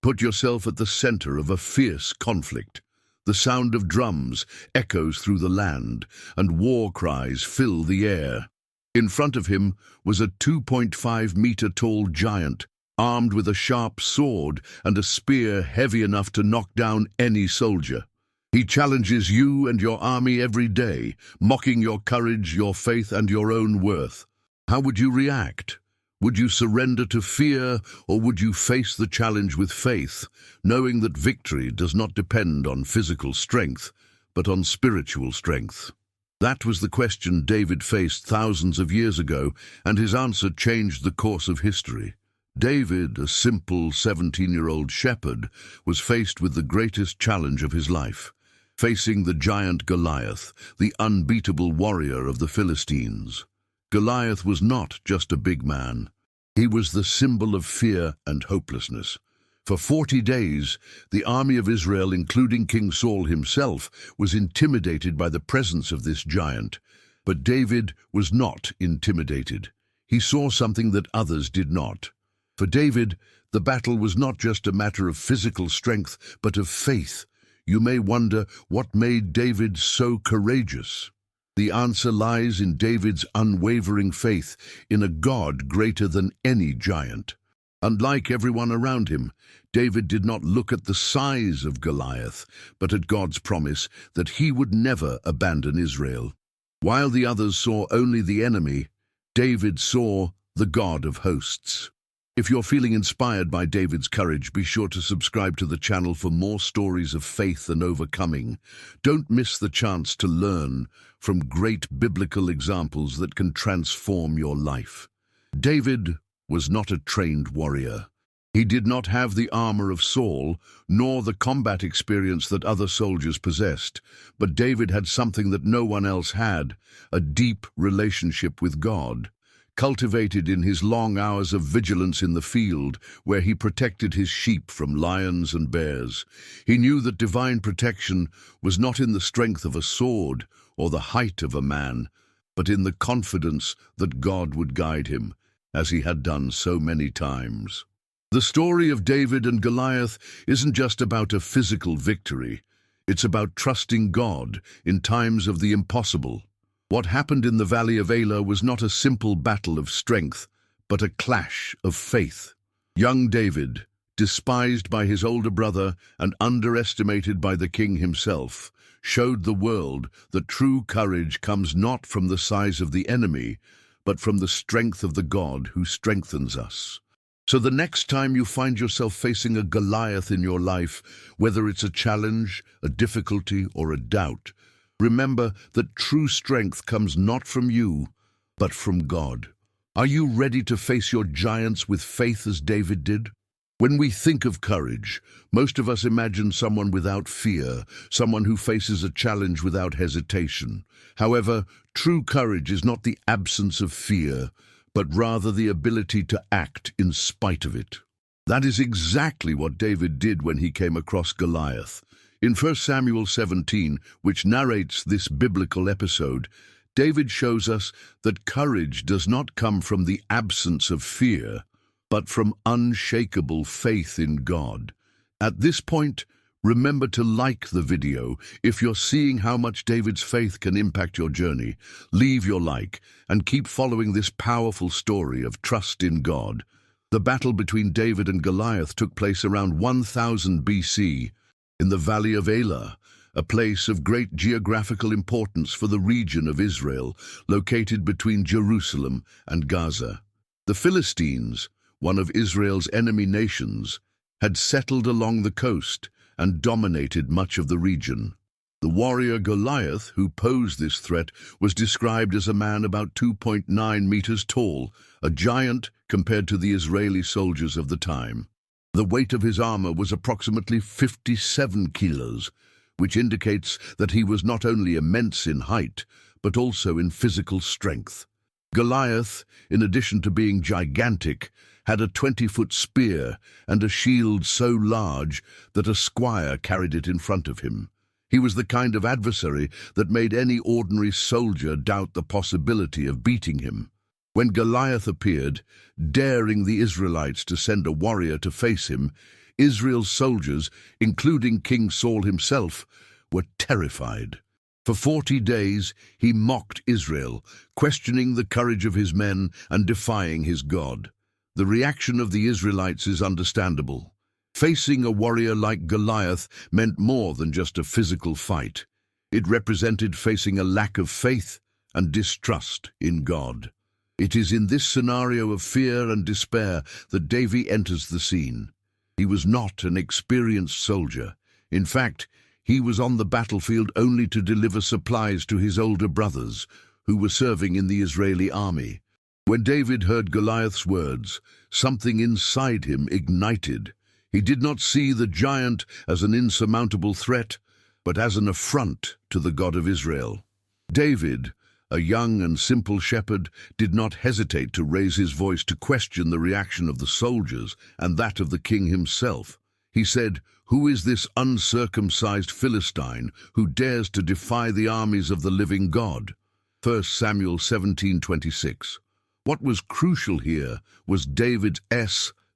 Put yourself at the center of a fierce conflict. The sound of drums echoes through the land, and war cries fill the air. In front of him was a 2.5-meter-tall giant, armed with a sharp sword and a spear heavy enough to knock down any soldier. He challenges you and your army every day, mocking your courage, your faith, and your own worth. How would you react? Would you surrender to fear, or would you face the challenge with faith, knowing that victory does not depend on physical strength, but on spiritual strength? That was the question David faced thousands of years ago, and his answer changed the course of history. David, a simple 17-year-old shepherd, was faced with the greatest challenge of his life, facing the giant Goliath, the unbeatable warrior of the Philistines. Goliath was not just a big man. He was the symbol of fear and hopelessness. For 40 days, the army of Israel, including King Saul himself, was intimidated by the presence of this giant. But David was not intimidated. He saw something that others did not. For David, the battle was not just a matter of physical strength, but of faith. You may wonder what made David so courageous. The answer lies in David's unwavering faith in a God greater than any giant. Unlike everyone around him, David did not look at the size of Goliath, but at God's promise that he would never abandon Israel. While the others saw only the enemy, David saw the God of hosts. If you're feeling inspired by David's courage, be sure to subscribe to the channel for more stories of faith and overcoming. Don't miss the chance to learn from great biblical examples that can transform your life. David was not a trained warrior. He did not have the armor of Saul, nor the combat experience that other soldiers possessed. But David had something that no one else had, a deep relationship with God, cultivated in his long hours of vigilance in the field, where he protected his sheep from lions and bears. He knew that divine protection was not in the strength of a sword or the height of a man, but in the confidence that God would guide him, as he had done so many times. The story of David and Goliath isn't just about a physical victory. It's about trusting God in times of the impossible. What happened in the Valley of Elah was not a simple battle of strength, but a clash of faith. Young David, despised by his older brother and underestimated by the king himself, showed the world that true courage comes not from the size of the enemy, but from the strength of the God who strengthens us. So the next time you find yourself facing a Goliath in your life, whether it's a challenge, a difficulty, or a doubt, remember that true strength comes not from you, but from God. Are you ready to face your giants with faith as David did? When we think of courage, most of us imagine someone without fear, someone who faces a challenge without hesitation. However, true courage is not the absence of fear, but rather the ability to act in spite of it. That is exactly what David did when he came across Goliath. In 1 Samuel 17, which narrates this biblical episode, David shows us that courage does not come from the absence of fear, but from unshakable faith in God. At this point, remember to like the video. If you're seeing how much David's faith can impact your journey, leave your like and keep following this powerful story of trust in God. The battle between David and Goliath took place around 1000 BC in the Valley of Elah, a place of great geographical importance for the region of Israel, located between Jerusalem and Gaza. The Philistines, one of Israel's enemy nations, had settled along the coast and dominated much of the region. The warrior Goliath, who posed this threat, was described as a man about 2.9 meters tall, a giant compared to the Israeli soldiers of the time. The weight of his armor was approximately 57 kilos, which indicates that he was not only immense in height, but also in physical strength. Goliath, in addition to being gigantic, had a 20-foot spear and a shield so large that a squire carried it in front of him. He was the kind of adversary that made any ordinary soldier doubt the possibility of beating him. When Goliath appeared, daring the Israelites to send a warrior to face him, Israel's soldiers, including King Saul himself, were terrified. For 40 days he mocked Israel, questioning the courage of his men and defying his God. The reaction of the Israelites is understandable. Facing a warrior like Goliath meant more than just a physical fight. It represented facing a lack of faith and distrust in God. It is in this scenario of fear and despair that David enters the scene. He was not an experienced soldier. In fact, he was on the battlefield only to deliver supplies to his older brothers, who were serving in the Israeli army. When David heard Goliath's words, something inside him ignited. He did not see the giant as an insurmountable threat, but as an affront to the God of Israel. David, a young and simple shepherd, did not hesitate to raise his voice to question the reaction of the soldiers and that of the king himself. He said, "Who is this uncircumcised Philistine who dares to defy the armies of the living God?" 1 Samuel 17:26. What was crucial here was David's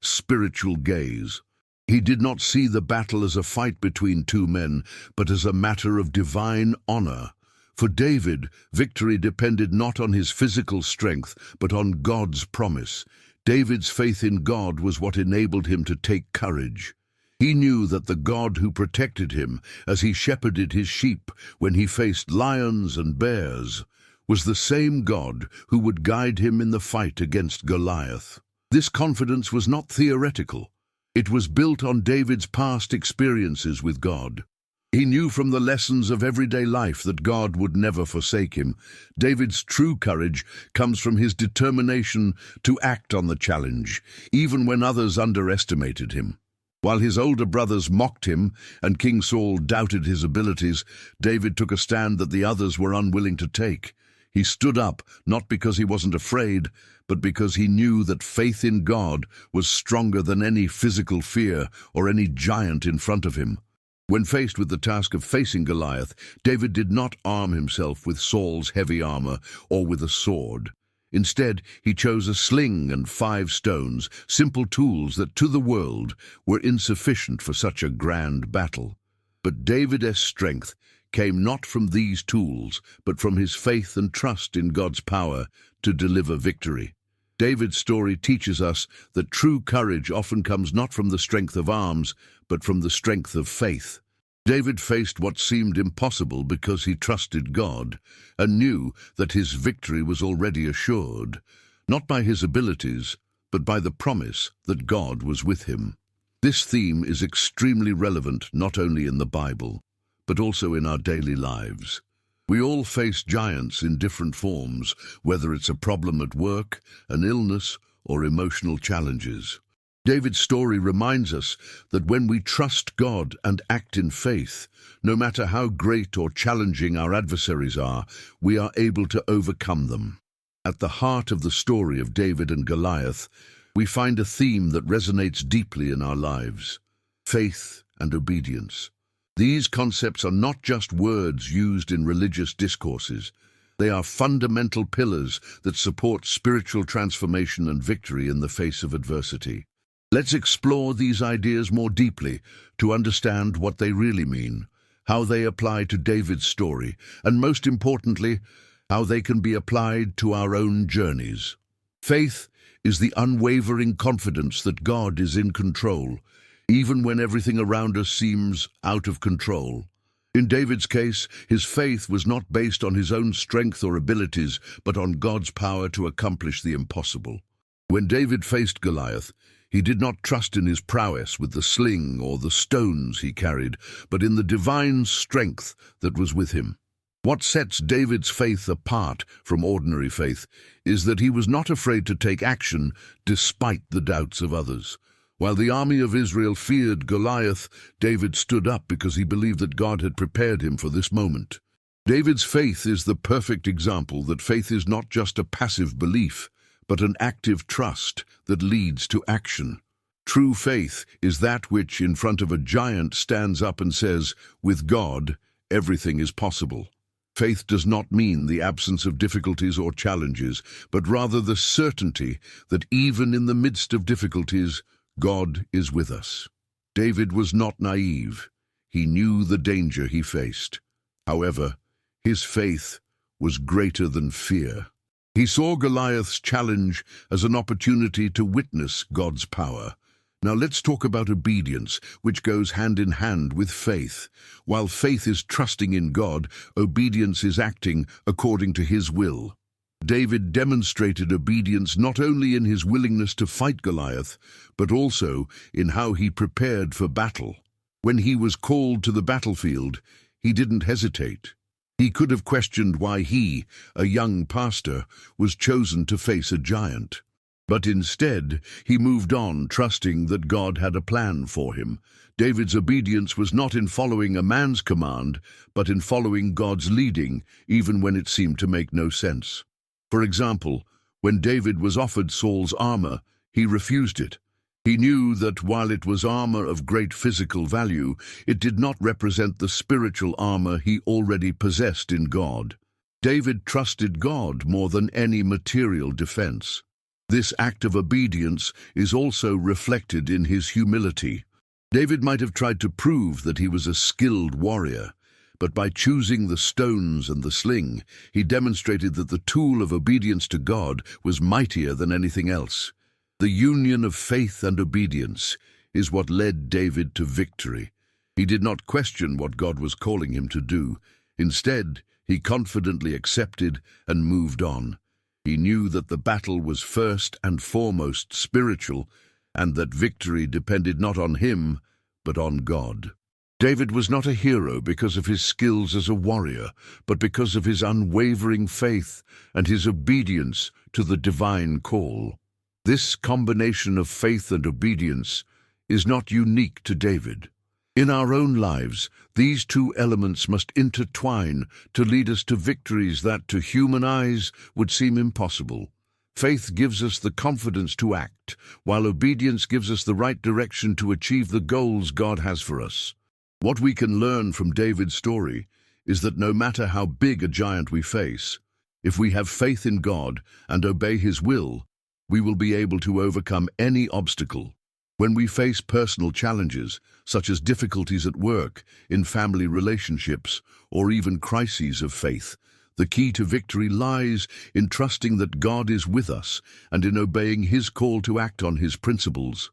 spiritual gaze. He did not see the battle as a fight between two men, but as a matter of divine honor. For David, victory depended not on his physical strength, but on God's promise. David's faith in God was what enabled him to take courage. He knew that the God who protected him as he shepherded his sheep when he faced lions and bears was the same God who would guide him in the fight against Goliath. This confidence was not theoretical. It was built on David's past experiences with God. He knew from the lessons of everyday life that God would never forsake him. David's true courage comes from his determination to act on the challenge, even when others underestimated him. While his older brothers mocked him and King Saul doubted his abilities, David took a stand that the others were unwilling to take. He stood up, not because he wasn't afraid, but because he knew that faith in God was stronger than any physical fear or any giant in front of him. When faced with the task of facing Goliath, David did not arm himself with Saul's heavy armor or with a sword. Instead, he chose a sling and 5 stones, simple tools that to the world were insufficient for such a grand battle. But David's strength came not from these tools, but from his faith and trust in God's power to deliver victory. David's story teaches us that true courage often comes not from the strength of arms, but from the strength of faith. David faced what seemed impossible because he trusted God and knew that his victory was already assured, not by his abilities, but by the promise that God was with him. This theme is extremely relevant not only in the Bible, but also in our daily lives. We all face giants in different forms, whether it's a problem at work, an illness, or emotional challenges. David's story reminds us that when we trust God and act in faith, no matter how great or challenging our adversaries are, we are able to overcome them. At the heart of the story of David and Goliath, we find a theme that resonates deeply in our lives: faith and obedience. These concepts are not just words used in religious discourses. They are fundamental pillars that support spiritual transformation and victory in the face of adversity. Let's explore these ideas more deeply to understand what they really mean, how they apply to David's story, and most importantly, how they can be applied to our own journeys. Faith is the unwavering confidence that God is in control, even when everything around us seems out of control. In David's case, his faith was not based on his own strength or abilities, but on God's power to accomplish the impossible. When David faced Goliath, he did not trust in his prowess with the sling or the stones he carried, but in the divine strength that was with him. What sets David's faith apart from ordinary faith is that he was not afraid to take action despite the doubts of others. While the army of Israel feared Goliath, David stood up because he believed that God had prepared him for this moment. David's faith is the perfect example that faith is not just a passive belief, but an active trust that leads to action. True faith is that which, in front of a giant, stands up and says, "With God, everything is possible." Faith does not mean the absence of difficulties or challenges, but rather the certainty that even in the midst of difficulties, God is with us. David was not naive. He knew the danger he faced. However, his faith was greater than fear. He saw Goliath's challenge as an opportunity to witness God's power. Now let's talk about obedience, which goes hand in hand with faith. While faith is trusting in God, obedience is acting according to His will. David demonstrated obedience not only in his willingness to fight Goliath, but also in how he prepared for battle. When he was called to the battlefield, he didn't hesitate. He could have questioned why he, a young pastor, was chosen to face a giant. But instead, he moved on, trusting that God had a plan for him. David's obedience was not in following a man's command, but in following God's leading, even when it seemed to make no sense. For example, when David was offered Saul's armor, he refused it. He knew that while it was armor of great physical value, it did not represent the spiritual armor he already possessed in God. David trusted God more than any material defense. This act of obedience is also reflected in his humility. David might have tried to prove that he was a skilled warrior, but by choosing the stones and the sling, he demonstrated that the tool of obedience to God was mightier than anything else. The union of faith and obedience is what led David to victory. He did not question what God was calling him to do. Instead, he confidently accepted and moved on. He knew that the battle was first and foremost spiritual, and that victory depended not on him, but on God. David was not a hero because of his skills as a warrior, but because of his unwavering faith and his obedience to the divine call. This combination of faith and obedience is not unique to David. In our own lives, these two elements must intertwine to lead us to victories that, to human eyes, would seem impossible. Faith gives us the confidence to act, while obedience gives us the right direction to achieve the goals God has for us. What we can learn from David's story is that no matter how big a giant we face, if we have faith in God and obey His will, we will be able to overcome any obstacle. When we face personal challenges, such as difficulties at work, in family relationships, or even crises of faith, the key to victory lies in trusting that God is with us and in obeying His call to act on His principles.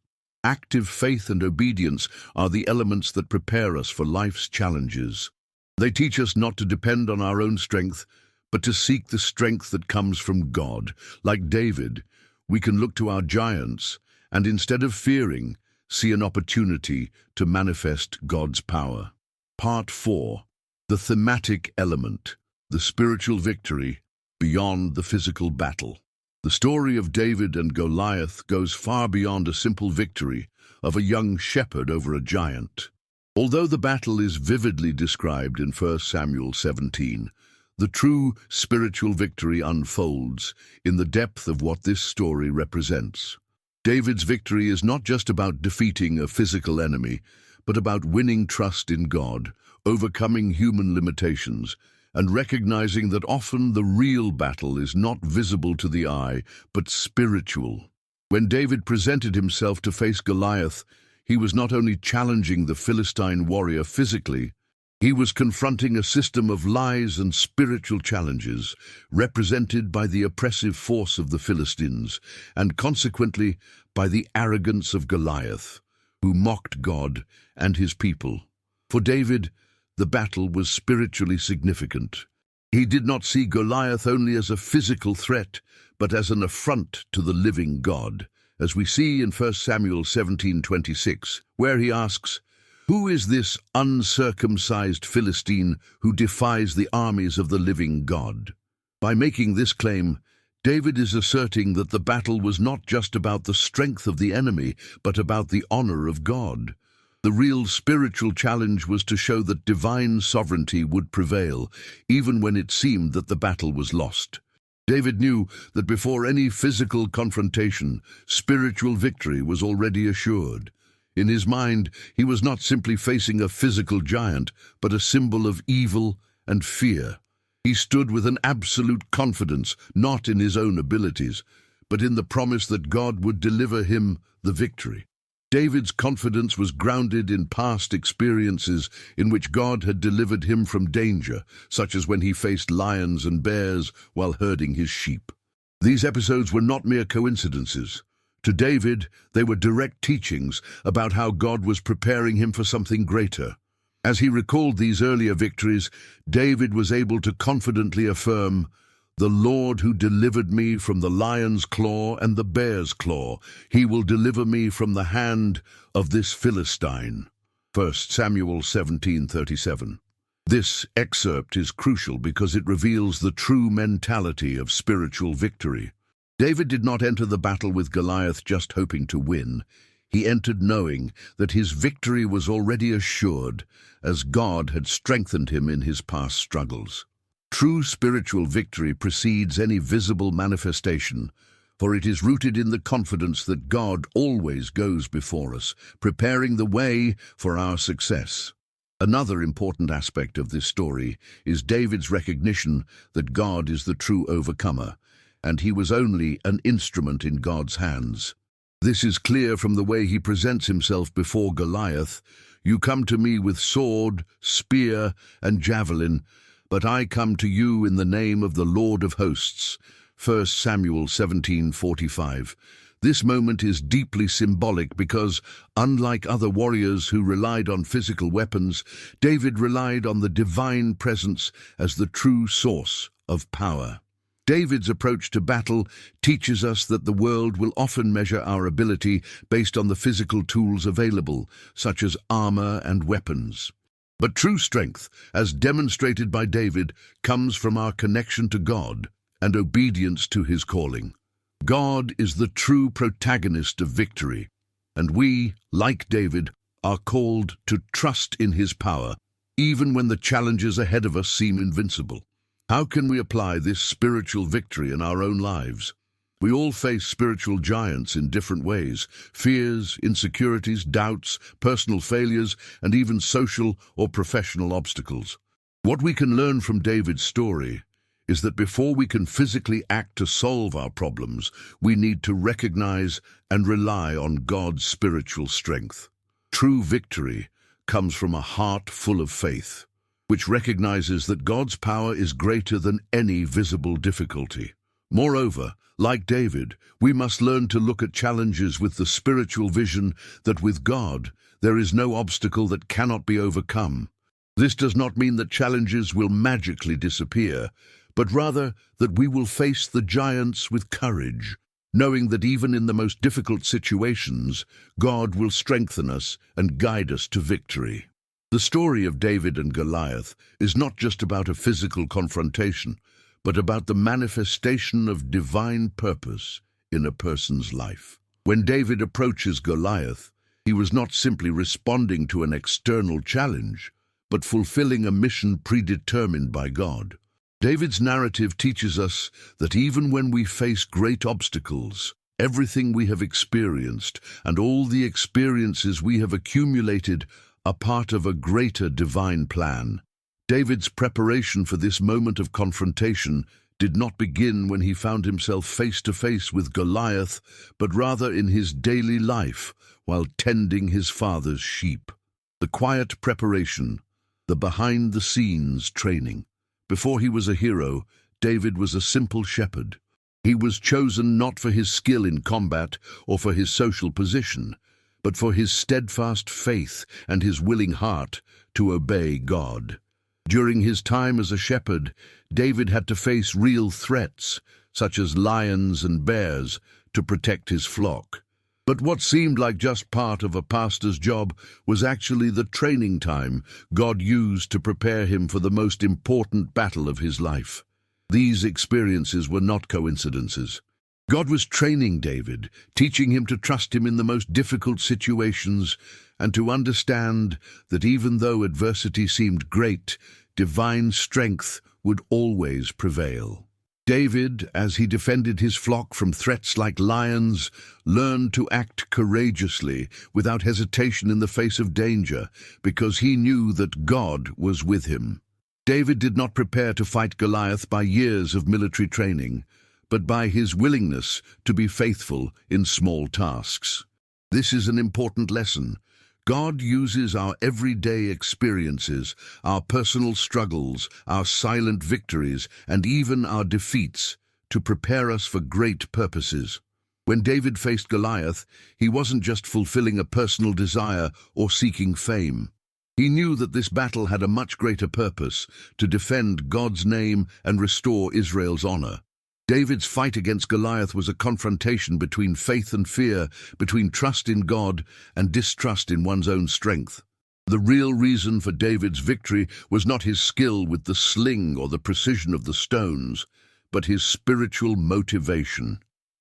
Active faith and obedience are the elements that prepare us for life's challenges. They teach us not to depend on our own strength, but to seek the strength that comes from God. Like David, we can look to our giants and, instead of fearing, see an opportunity to manifest God's power. Part 4. The thematic element, the spiritual victory beyond the physical battle. The story of David and Goliath goes far beyond a simple victory of a young shepherd over a giant. Although the battle is vividly described in 1 Samuel 17, the true spiritual victory unfolds in the depth of what this story represents. David's victory is not just about defeating a physical enemy, but about winning trust in God, overcoming human limitations, and recognizing that often the real battle is not visible to the eye, but spiritual. When David presented himself to face Goliath, he was not only challenging the Philistine warrior physically, he was confronting a system of lies and spiritual challenges, represented by the oppressive force of the Philistines, and consequently by the arrogance of Goliath, who mocked God and His people. For David, the battle was spiritually significant. He did not see Goliath only as a physical threat, but as an affront to the living God, as we see in 1 Samuel 17:26, where he asks, "Who is this uncircumcised Philistine who defies the armies of the living God?" By making this claim, David is asserting that the battle was not just about the strength of the enemy, but about the honor of God. The real spiritual challenge was to show that divine sovereignty would prevail, even when it seemed that the battle was lost. David knew that before any physical confrontation, spiritual victory was already assured. In his mind, he was not simply facing a physical giant, but a symbol of evil and fear. He stood with an absolute confidence, not in his own abilities, but in the promise that God would deliver him the victory. David's confidence was grounded in past experiences in which God had delivered him from danger, such as when he faced lions and bears while herding his sheep. These episodes were not mere coincidences. To David, they were direct teachings about how God was preparing him for something greater. As he recalled these earlier victories, David was able to confidently affirm, "The Lord who delivered me from the lion's claw and the bear's claw, he will deliver me from the hand of this Philistine." 1 Samuel 17:37. This excerpt is crucial because it reveals the true mentality of spiritual victory. David did not enter the battle with Goliath just hoping to win. He entered knowing that his victory was already assured, as God had strengthened him in his past struggles. True spiritual victory precedes any visible manifestation, for it is rooted in the confidence that God always goes before us, preparing the way for our success. Another important aspect of this story is David's recognition that God is the true overcomer, and he was only an instrument in God's hands. This is clear from the way he presents himself before Goliath. "You come to me with sword, spear, and javelin, but I come to you in the name of the Lord of hosts." 1 Samuel 17:45. This moment is deeply symbolic because, unlike other warriors who relied on physical weapons, David relied on the divine presence as the true source of power. David's approach to battle teaches us that the world will often measure our ability based on the physical tools available, such as armor and weapons. But true strength, as demonstrated by David, comes from our connection to God and obedience to his calling. God is the true protagonist of victory, and we, like David, are called to trust in his power, even when the challenges ahead of us seem invincible. How can we apply this spiritual victory in our own lives? We all face spiritual giants in different ways: fears, insecurities, doubts, personal failures, and even social or professional obstacles. What we can learn from David's story is that before we can physically act to solve our problems, we need to recognize and rely on God's spiritual strength. True victory comes from a heart full of faith, which recognizes that God's power is greater than any visible difficulty. Moreover, like David, we must learn to look at challenges with the spiritual vision that with God, there is no obstacle that cannot be overcome. This does not mean that challenges will magically disappear, but rather that we will face the giants with courage, knowing that even in the most difficult situations, God will strengthen us and guide us to victory. The story of David and Goliath is not just about a physical confrontation, but about the manifestation of divine purpose in a person's life. When David approaches Goliath, he was not simply responding to an external challenge, but fulfilling a mission predetermined by God. David's narrative teaches us that even when we face great obstacles, everything we have experienced and all the experiences we have accumulated are part of a greater divine plan. David's preparation for this moment of confrontation did not begin when he found himself face to face with Goliath, but rather in his daily life while tending his father's sheep. The quiet preparation, the behind-the-scenes training. Before he was a hero, David was a simple shepherd. He was chosen not for his skill in combat or for his social position, but for his steadfast faith and his willing heart to obey God. During his time as a shepherd, David had to face real threats, such as lions and bears, to protect his flock. But what seemed like just part of a pastor's job was actually the training time God used to prepare him for the most important battle of his life. These experiences were not coincidences. God was training David, teaching him to trust him in the most difficult situations and to understand that even though adversity seemed great, divine strength would always prevail. David, as he defended his flock from threats like lions, learned to act courageously, without hesitation in the face of danger, because he knew that God was with him. David did not prepare to fight Goliath by years of military training, but by his willingness to be faithful in small tasks. This is an important lesson. God uses our everyday experiences, our personal struggles, our silent victories, and even our defeats to prepare us for great purposes. When David faced Goliath, he wasn't just fulfilling a personal desire or seeking fame. He knew that this battle had a much greater purpose, to defend God's name and restore Israel's honor. David's fight against Goliath was a confrontation between faith and fear, between trust in God and distrust in one's own strength. The real reason for David's victory was not his skill with the sling or the precision of the stones, but his spiritual motivation.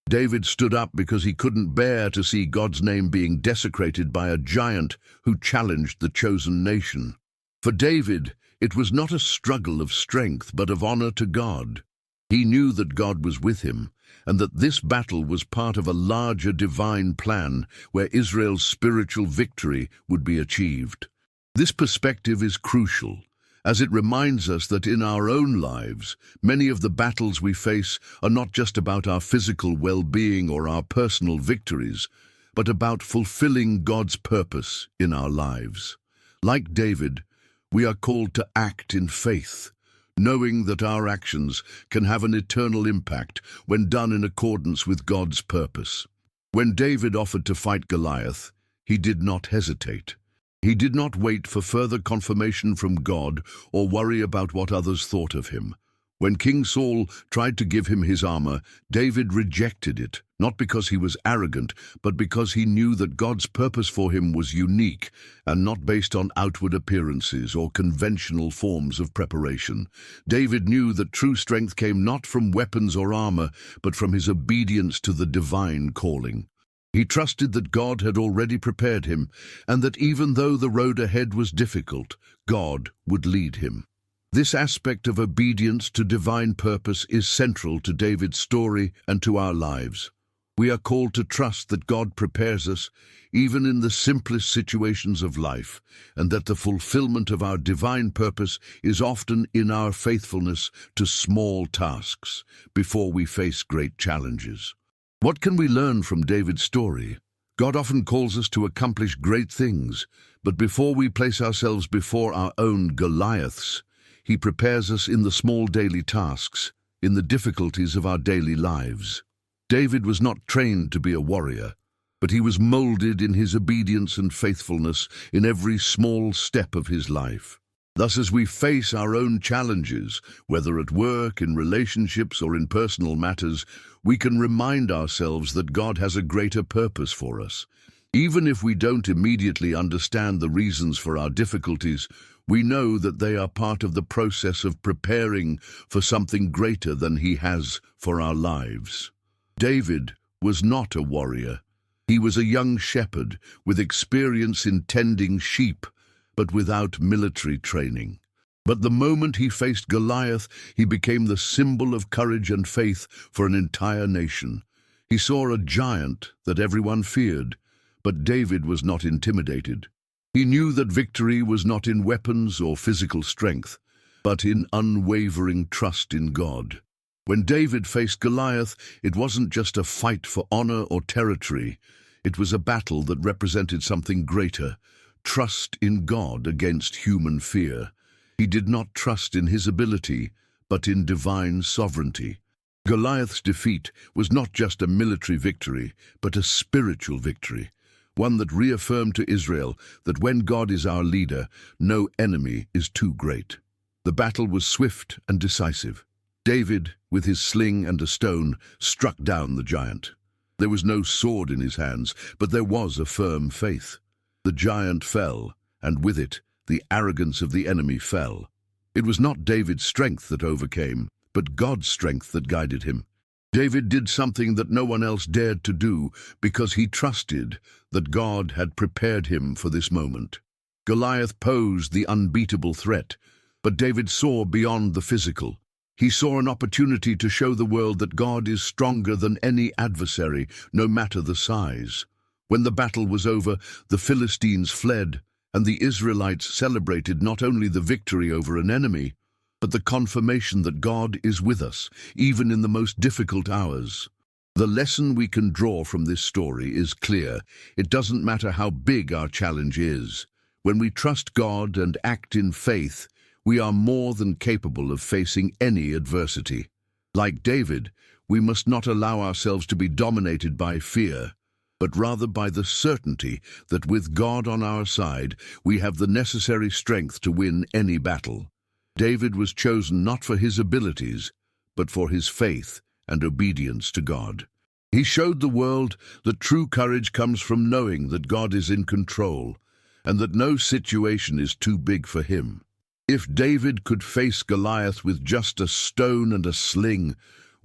David stood up because he couldn't bear to see God's name being desecrated by a giant who challenged the chosen nation. For David, it was not a struggle of strength but of honor to God. He knew that God was with him, and that this battle was part of a larger divine plan where Israel's spiritual victory would be achieved. This perspective is crucial, as it reminds us that in our own lives, many of the battles we face are not just about our physical well-being or our personal victories, but about fulfilling God's purpose in our lives. Like David, we are called to act in faith, knowing that our actions can have an eternal impact when done in accordance with God's purpose. When David offered to fight Goliath, he did not hesitate. He did not wait for further confirmation from God or worry about what others thought of him. When King Saul tried to give him his armor, David rejected it, not because he was arrogant, but because he knew that God's purpose for him was unique and not based on outward appearances or conventional forms of preparation. David knew that true strength came not from weapons or armor, but from his obedience to the divine calling. He trusted that God had already prepared him, and that even though the road ahead was difficult, God would lead him. This aspect of obedience to divine purpose is central to David's story and to our lives. We are called to trust that God prepares us, even in the simplest situations of life, and that the fulfillment of our divine purpose is often in our faithfulness to small tasks before we face great challenges. What can we learn from David's story? God often calls us to accomplish great things, but before we place ourselves before our own Goliaths, He prepares us in the small daily tasks, in the difficulties of our daily lives. David was not trained to be a warrior, but he was molded in his obedience and faithfulness in every small step of his life. Thus, as we face our own challenges, whether at work, in relationships, or in personal matters, we can remind ourselves that God has a greater purpose for us. Even if we don't immediately understand the reasons for our difficulties, we know that they are part of the process of preparing for something greater than He has for our lives. David was not a warrior. He was a young shepherd with experience in tending sheep, but without military training. But the moment he faced Goliath, he became the symbol of courage and faith for an entire nation. He saw a giant that everyone feared, but David was not intimidated. He knew that victory was not in weapons or physical strength, but in unwavering trust in God. When David faced Goliath, it wasn't just a fight for honor or territory. It was a battle that represented something greater, trust in God against human fear. He did not trust in his ability, but in divine sovereignty. Goliath's defeat was not just a military victory, but a spiritual victory, one that reaffirmed to Israel that when God is our leader, no enemy is too great. The battle was swift and decisive. David, with his sling and a stone, struck down the giant. There was no sword in his hands, but there was a firm faith. The giant fell, and with it, the arrogance of the enemy fell. It was not David's strength that overcame, but God's strength that guided him. David did something that no one else dared to do because he trusted that God had prepared him for this moment. Goliath posed the unbeatable threat, but David saw beyond the physical. He saw an opportunity to show the world that God is stronger than any adversary, no matter the size. When the battle was over, the Philistines fled, and the Israelites celebrated not only the victory over an enemy, but the confirmation that God is with us, even in the most difficult hours. The lesson we can draw from this story is clear. It doesn't matter how big our challenge is. When we trust God and act in faith, we are more than capable of facing any adversity. Like David, we must not allow ourselves to be dominated by fear, but rather by the certainty that with God on our side, we have the necessary strength to win any battle. David was chosen not for his abilities, but for his faith and obedience to God. He showed the world that true courage comes from knowing that God is in control and that no situation is too big for him. If David could face Goliath with just a stone and a sling,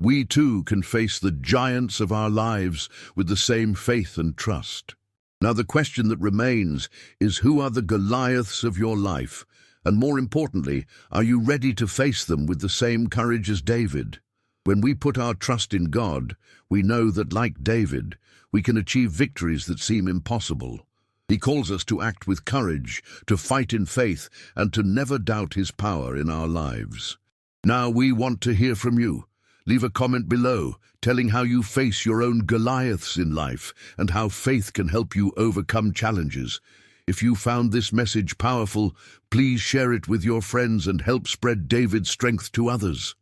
we too can face the giants of our lives with the same faith and trust. Now the question that remains is, who are the Goliaths of your life? And more importantly, are you ready to face them with the same courage as David? When we put our trust in God, we know that, like David, we can achieve victories that seem impossible. He calls us to act with courage, to fight in faith, and to never doubt His power in our lives. Now we want to hear from you. Leave a comment below, telling how you face your own Goliaths in life and how faith can help you overcome challenges. If you found this message powerful, please share it with your friends and help spread David's strength to others.